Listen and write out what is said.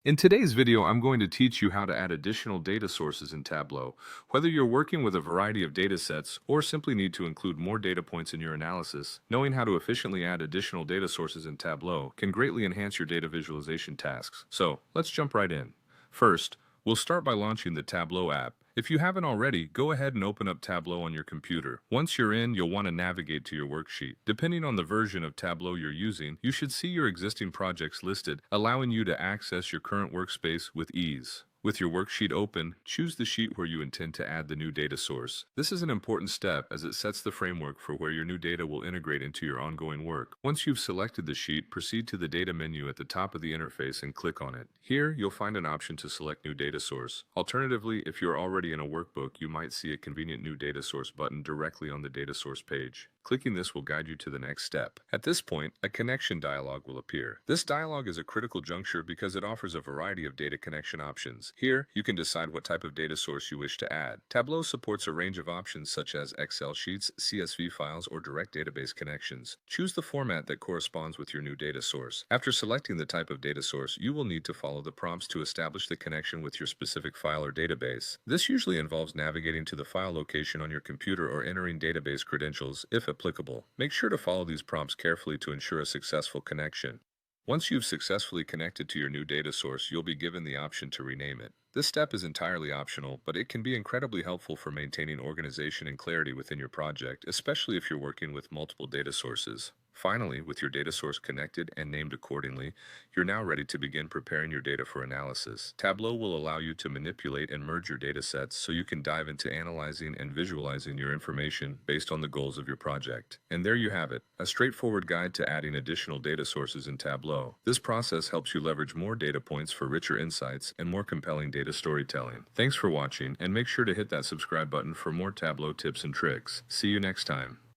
In today's video, I'm going to teach you how to add additional data sources in Tableau. Whether you're working with a variety of data sets or simply need to include more data points in your analysis, knowing how to efficiently add additional data sources in Tableau can greatly enhance your data visualization tasks. So, let's jump right in. First, we'll start by launching the Tableau app. If you haven't already, go ahead and open up Tableau on your computer. Once you're in, you'll want to navigate to your worksheet. Depending on the version of Tableau you're using, you should see your existing projects listed, allowing you to access your current workspace with ease. With your worksheet open, choose the sheet where you intend to add the new data source. This is an important step as it sets the framework for where your new data will integrate into your ongoing work. Once you've selected the sheet, proceed to the Data menu at the top of the interface and click on it. Here, you'll find an option to select New Data Source. Alternatively, if you're already in a workbook, you might see a convenient New Data Source button directly on the Data Source page. Clicking this will guide you to the next step. At this point, a connection dialog will appear. This dialog is a critical juncture because it offers a variety of data connection options. Here, you can decide what type of data source you wish to add. Tableau supports a range of options such as Excel sheets, CSV files, or direct database connections. Choose the format that corresponds with your new data source. After selecting the type of data source, you will need to follow the prompts to establish the connection with your specific file or database. This usually involves navigating to the file location on your computer or entering database credentials, if applicable. Make sure to follow these prompts carefully to ensure a successful connection. Once you've successfully connected to your new data source, you'll be given the option to rename it. This step is entirely optional, but it can be incredibly helpful for maintaining organization and clarity within your project, especially if you're working with multiple data sources. Finally, with your data source connected and named accordingly, you're now ready to begin preparing your data for analysis. Tableau will allow you to manipulate and merge your data sets so you can dive into analyzing and visualizing your information based on the goals of your project. And there you have it, a straightforward guide to adding additional data sources in Tableau. This process helps you leverage more data points for richer insights and more compelling data storytelling. Thanks for watching, and make sure to hit that subscribe button for more Tableau tips and tricks. See you next time.